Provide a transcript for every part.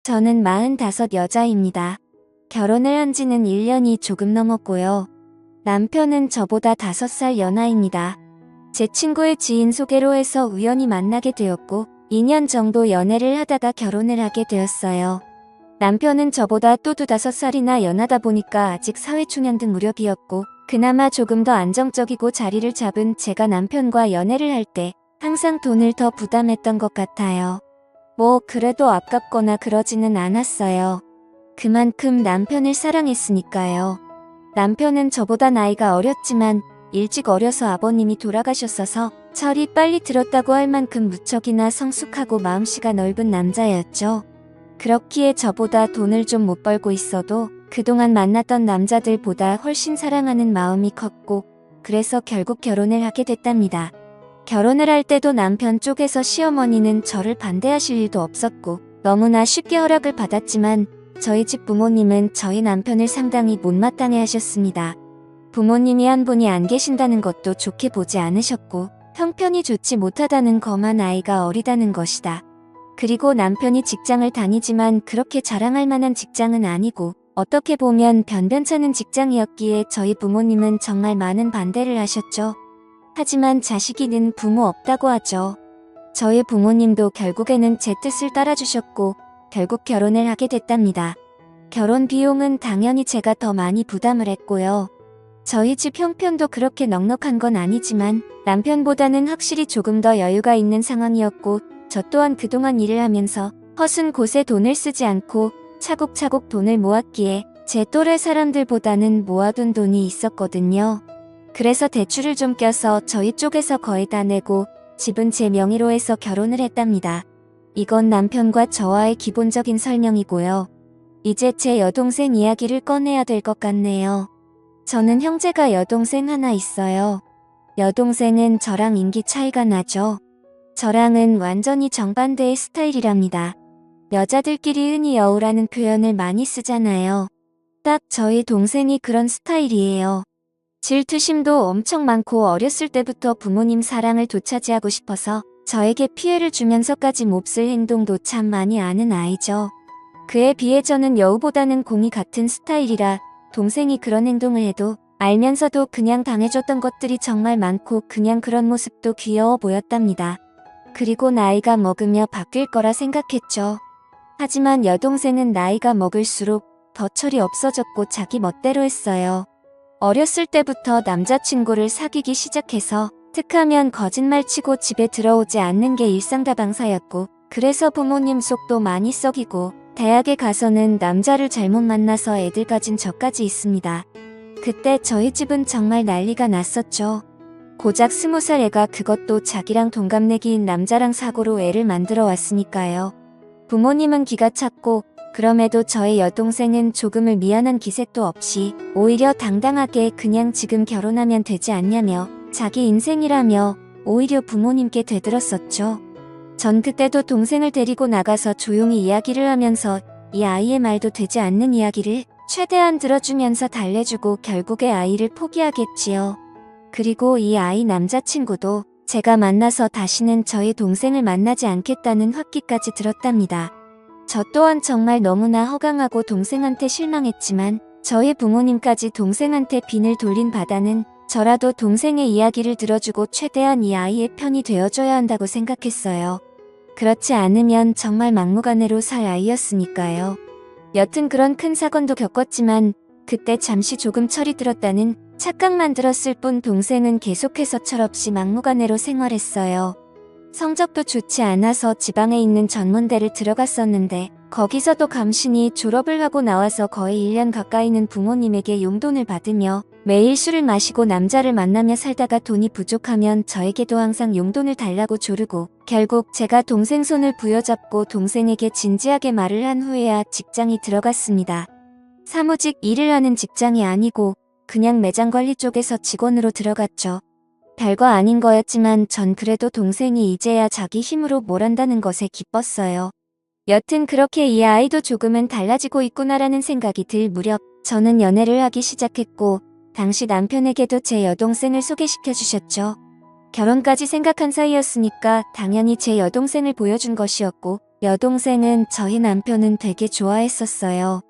저는 45 여자입니다. 결혼을 한 지는 1년이 조금 넘었고요. 남편은 저보다 5살 연하입니다. 제 친구의 지인 소개로 해서 우연히 만나게 되었고 2년 정도 연애를 하다가 결혼을 하게 되었어요. 남편은 저보다 또 5살이나 연하다 보니까 아직 사회초년등 무렵이었고 그나마 조금 더 안정적이고 자리를 잡은 제가 남편과 연애를 할 때 항상 돈을 더 부담했던 것 같아요. 뭐 그래도 아깝거나 그러지는 않았어요. 그만큼 남편을 사랑했으니까요. 남편은 저보다 나이가 어렸지만 일찍 어려서 아버님이 돌아가셨어서 철이 빨리 들었다고 할 만큼 무척이나 성숙하고 마음씨가 넓은 남자였죠. 그렇기에 저보다 돈을 좀 못 벌고 있어도 그동안 만났던 남자들보다 훨씬 사랑하는 마음이 컸고 그래서 결국 결혼을 하게 됐답니다. 결혼을 할 때도 남편 쪽에서 시어머니는 저를 반대하실 일도 없었고 너무나 쉽게 허락을 받았지만 저희 집 부모님은 저희 남편을 상당히 못마땅해 하셨습니다. 부모님이 한 분이 안 계신다는 것도 좋게 보지 않으셨고 형편이 좋지 못하다는 거만 아이가 어리다는 것이다. 그리고 남편이 직장을 다니지만 그렇게 자랑할 만한 직장은 아니고 어떻게 보면 변변찮은 직장이었기에 저희 부모님은 정말 많은 반대를 하셨죠. 하지만 자식이 는 부모 없다고 하죠. 저희 부모님도 결국에는 제 뜻을 따라주셨고 결국 결혼을 하게 됐답니다. 결혼 비용은 당연히 제가 더 많이 부담을 했고요. 저희 집 형편도 그렇게 넉넉한 건 아니지만 남편보다는 확실히 조금 더 여유가 있는 상황이었고 저 또한 그동안 일을 하면서 허순 곳에 돈을 쓰지 않고 차곡차곡 돈을 모았기에 제 또래 사람들보다는 모아둔 돈이 있었거든요. 그래서 대출을 좀 껴서 저희 쪽에서 거의 다 내고 집은 제 명의로 해서 결혼을 했답니다. 이건 남편과 저와의 기본적인 설명이고요. 이제 제 여동생 이야기를 꺼내야 될 것 같네요. 저는 형제가 여동생 하나 있어요. 여동생은 저랑 인기 차이가 나죠. 저랑은 완전히 정반대의 스타일이랍니다. 여자들끼리 흔히 여우라는 표현을 많이 쓰잖아요. 딱 저희 동생이 그런 스타일이에요. 질투심도 엄청 많고 어렸을 때부터 부모님 사랑을 되찾이하고 싶어서 저에게 피해를 주면서까지 몹쓸 행동도 참 많이 아는 아이죠. 그에 비해 저는 여우보다는 공이 같은 스타일이라 동생이 그런 행동을 해도 알면서도 그냥 당해줬던 것들이 정말 많고 그냥 그런 모습도 귀여워 보였답니다. 그리고 나이가 먹으며 바뀔 거라 생각했죠. 하지만 여동생은 나이가 먹을수록 더 철이 없어졌고 자기 멋대로 했어요. 어렸을 때부터 남자친구를 사귀기 시작해서 툭하면 거짓말치고 집에 들어오지 않는 게 일상다방사였고 그래서 부모님 속도 많이 썩이고 대학에 가서는 남자를 잘못 만나서 애들 가진 저까지 있습니다. 그때 저희 집은 정말 난리가 났었죠. 고작 20살 애가 그것도 자기랑 동갑내기인 남자랑 사고로 애를 만들어 왔으니까요. 부모님은 기가 찼고 그럼에도 저의 여동생은 조금을 미안한 기색도 없이 오히려 당당하게 그냥 지금 결혼하면 되지 않냐며 자기 인생이라며 오히려 부모님께 되들었었죠. 전 그때도 동생을 데리고 나가서 조용히 이야기를 하면서 이 아이의 말도 되지 않는 이야기를 최대한 들어주면서 달래주고 결국에 아이를 포기하겠지요. 그리고 이 아이 남자친구도 제가 만나서 다시는 저희 동생을 만나지 않겠다는 확기까지 들었답니다. 저 또한 정말 너무나 허강하고 동생한테 실망했지만 저희 부모님까지 동생한테 빈을 돌린 바다는 저라도 동생의 이야기를 들어주고 최대한 이 아이의 편이 되어줘야 한다고 생각했어요. 그렇지 않으면 정말 막무가내로 살 아이였으니까요. 여튼 그런 큰 사건도 겪었지만 그때 잠시 조금 철이 들었다는 착각만 들었을 뿐 동생은 계속해서 철없이 막무가내로 생활했어요. 성적도 좋지 않아서 지방에 있는 전문대를 들어갔었는데 거기서도 감신이 졸업을 하고 나와서 거의 1년 가까이는 부모님에게 용돈을 받으며 매일 술을 마시고 남자를 만나며 살다가 돈이 부족하면 저에게도 항상 용돈을 달라고 조르고 결국 제가 동생 손을 부여잡고 동생에게 진지하게 말을 한 후에야 직장이 들어갔습니다. 사무직 일을 하는 직장이 아니고 그냥 매장 관리 쪽에서 직원으로 들어갔죠. 별거 아닌 거였지만 전 그래도 동생이 이제야 자기 힘으로 뭘 한다는 것에 기뻤어요. 여튼 그렇게 이 아이도 조금은 달라지고 있구나라는 생각이 들 무렵 저는 연애를 하기 시작했고 당시 남편에게도 제 여동생을 소개시켜 주셨죠. 결혼까지 생각한 사이였으니까 당연히 제 여동생을 보여준 것이었고, 여동생은 저희 남편은 되게 좋아했었어요.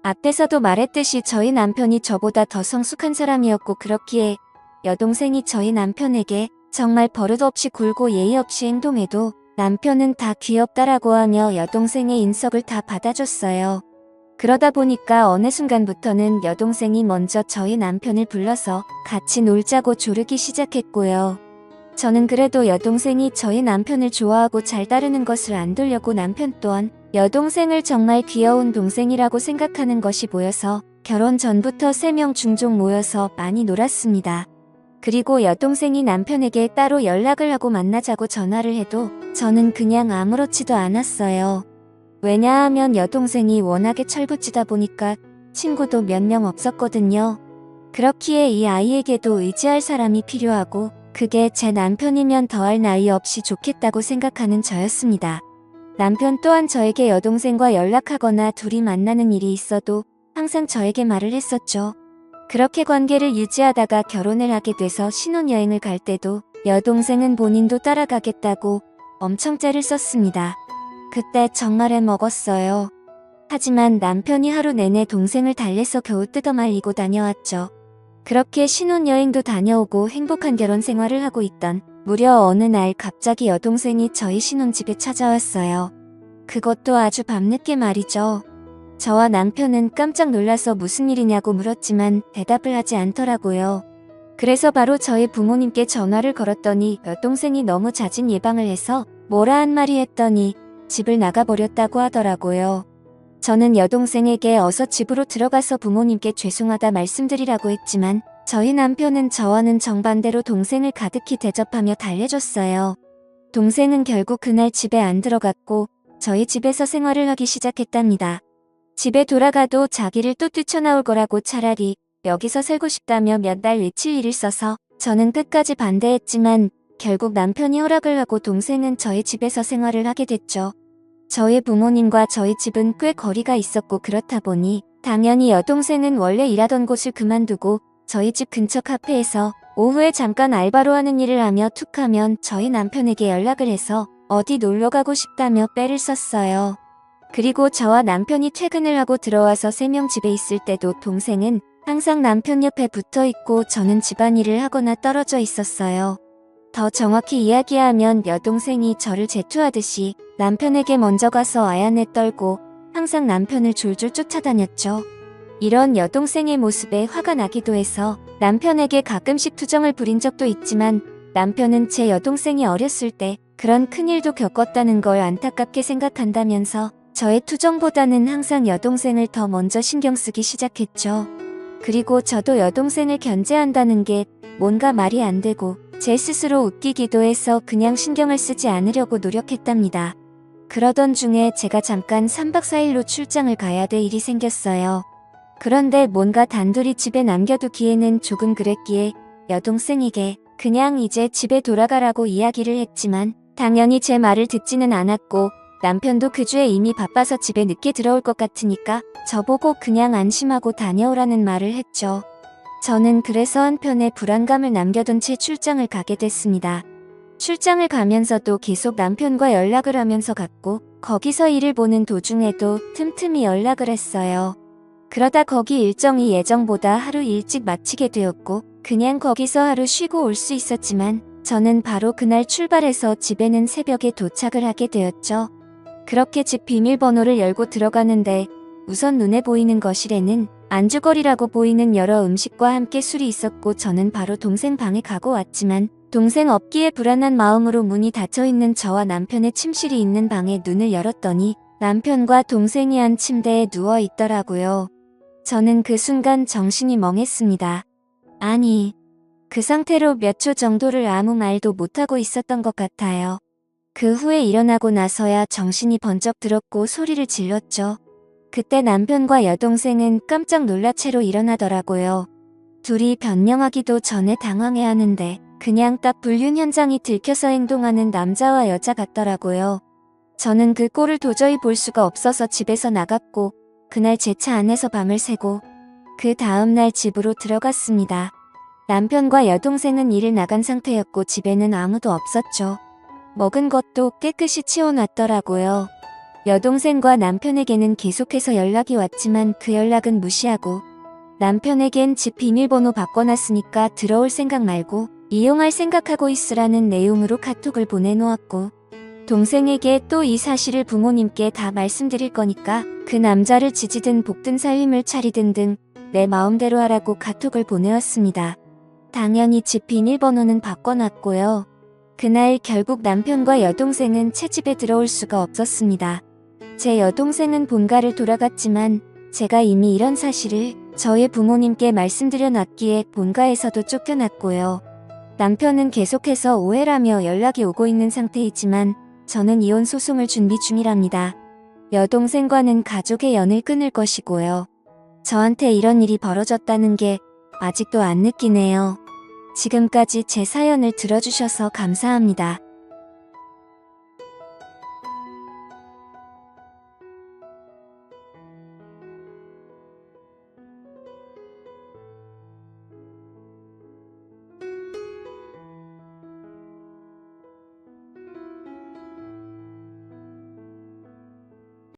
앞에서도 말했듯이 저희 남편이 저보다 더 성숙한 사람이었고, 그렇기에 여동생이 저희 남편에게 정말 버릇없이 굴고 예의 없이 행동해도 남편은 다 귀엽다라고 하며 여동생의 인석을 다 받아줬어요. 그러다 보니까 어느 순간부터는 여동생이 먼저 저희 남편을 불러서 같이 놀자고 조르기 시작했고요. 저는 그래도 여동생이 저희 남편을 좋아하고 잘 따르는 것을 안 두려고 남편 또한 여동생을 정말 귀여운 동생이라고 생각하는 것이 보여서 결혼 전부터 3명 종종 모여서 많이 놀았습니다. 그리고 여동생이 남편에게 따로 연락을 하고 만나자고 전화를 해도 저는 그냥 아무렇지도 않았어요. 왜냐하면 여동생이 워낙에 철부지다 보니까 친구도 몇 명 없었거든요. 그렇기에 이 아이에게도 의지할 사람이 필요하고 그게 제 남편이면 더할 나위 없이 좋겠다고 생각하는 저였습니다. 남편 또한 저에게 여동생과 연락하거나 둘이 만나는 일이 있어도 항상 저에게 말을 했었죠. 그렇게 관계를 유지하다가 결혼을 하게 돼서 신혼여행을 갈 때도 여동생은 본인도 따라가겠다고 엄청 째를 썼습니다. 그때 정말 해먹었어요. 하지만 남편이 하루 내내 동생을 달래서 겨우 뜯어말리고 다녀왔죠. 그렇게 신혼여행도 다녀오고 행복한 결혼 생활을 하고 있던 무려 어느 날 갑자기 여동생이 저희 신혼집에 찾아왔어요. 그것도 아주 밤늦게 말이죠. 저와 남편은 깜짝 놀라서 무슨 일이냐고 물었지만 대답을 하지 않더라고요. 그래서 바로 저희 부모님께 전화를 걸었더니 여동생이 너무 잦은 예방을 해서 뭐라 한 말이 했더니 집을 나가버렸다고 하더라고요. 저는 여동생에게 어서 집으로 들어가서 부모님께 죄송하다 말씀드리라고 했지만 저희 남편은 저와는 정반대로 동생을 가득히 대접하며 달래줬어요. 동생은 결국 그날 집에 안 들어갔고 저희 집에서 생활을 하기 시작했답니다. 집에 돌아가도 자기를 또 뛰쳐나올 거라고 차라리 여기서 살고 싶다며 몇 달 외칠 일을 써서 저는 끝까지 반대했지만 결국 남편이 허락을 하고 동생은 저희 집에서 생활을 하게 됐죠. 저희 부모님과 저희 집은 꽤 거리가 있었고 그렇다 보니 당연히 여동생은 원래 일하던 곳을 그만두고 저희 집 근처 카페에서 오후에 잠깐 알바로 하는 일을 하며 툭 하면 저희 남편에게 연락을 해서 어디 놀러 가고 싶다며 빼를 썼어요. 그리고 저와 남편이 퇴근을 하고 들어와서 3명 집에 있을 때도 동생은 항상 남편 옆에 붙어 있고 저는 집안일을 하거나 떨어져 있었어요. 더 정확히 이야기하면 여동생이 저를 제투하듯이 남편에게 먼저 가서 아야내 떨고 항상 남편을 졸졸 쫓아다녔죠. 이런 여동생의 모습에 화가 나기도 해서 남편에게 가끔씩 투정을 부린 적도 있지만 남편은 제 여동생이 어렸을 때 그런 큰일도 겪었다는 걸 안타깝게 생각한다면서 저의 투정보다는 항상 여동생을 더 먼저 신경 쓰기 시작했죠. 그리고 저도 여동생을 견제한다는 게 뭔가 말이 안 되고 제 스스로 웃기기도 해서 그냥 신경을 쓰지 않으려고 노력했답니다. 그러던 중에 제가 잠깐 3박 4일로 출장을 가야 될 일이 생겼어요. 그런데 뭔가 단둘이 집에 남겨두기에는 조금 그랬기에 여동생에게 그냥 이제 집에 돌아가라고 이야기를 했지만 당연히 제 말을 듣지는 않았고 남편도 그 주에 이미 바빠서 집에 늦게 들어올 것 같으니까 저보고 그냥 안심하고 다녀오라는 말을 했죠. 저는 그래서 한편에 불안감을 남겨둔 채 출장을 가게 됐습니다. 출장을 가면서도 계속 남편과 연락을 하면서 갔고 거기서 일을 보는 도중에도 틈틈이 연락을 했어요. 그러다 거기 일정이 예정보다 하루 일찍 마치게 되었고 그냥 거기서 하루 쉬고 올 수 있었지만 저는 바로 그날 출발해서 집에는 새벽에 도착을 하게 되었죠. 그렇게 집 비밀번호를 열고 들어가는데 우선 눈에 보이는 거실에는 안주거리라고 보이는 여러 음식과 함께 술이 있었고 저는 바로 동생 방에 가고 왔지만 동생 없기에 불안한 마음으로 문이 닫혀있는 저와 남편의 침실이 있는 방에 눈을 열었더니 남편과 동생이 한 침대에 누워 있더라고요. 저는 그 순간 정신이 멍했습니다. 아니, 그 상태로 몇 초 정도를 아무 말도 못하고 있었던 것 같아요. 그 후에 일어나고 나서야 정신이 번쩍 들었고 소리를 질렀죠. 그때 남편과 여동생은 깜짝 놀라 채로 일어나더라고요. 둘이 변명하기도 전에 당황해하는데 그냥 딱 불륜 현장이 들켜서 행동하는 남자와 여자 같더라고요. 저는 그 꼴을 도저히 볼 수가 없어서 집에서 나갔고 그날 제 차 안에서 밤을 새고 그 다음날 집으로 들어갔습니다. 남편과 여동생은 일을 나간 상태였고 집에는 아무도 없었죠. 먹은 것도 깨끗이 치워놨더라고요. 여동생과 남편에게는 계속해서 연락이 왔지만 그 연락은 무시하고 남편에겐 집 비밀번호 바꿔놨으니까 들어올 생각 말고 이용할 생각하고 있으라는 내용으로 카톡을 보내놓았고 동생에게 또 이 사실을 부모님께 다 말씀드릴 거니까 그 남자를 지지든 볶든 살림을 차리든 등 내 마음대로 하라고 카톡을 보내왔습니다. 당연히 집 비밀번호는 바꿔놨고요. 그날 결국 남편과 여동생은 채집에 들어올 수가 없었습니다. 제 여동생은 본가를 돌아갔지만 제가 이미 이런 사실을 저의 부모님께 말씀드려 놨기에 본가에서도 쫓겨났고요. 남편은 계속해서 오해라며 연락이 오고 있는 상태이지만 저는 이혼 소송을 준비 중이랍니다. 여동생과는 가족의 연을 끊을 것이고요. 저한테 이런 일이 벌어졌다는 게 아직도 안 느끼네요. 지금까지 제 사연을 들어주셔서 감사합니다.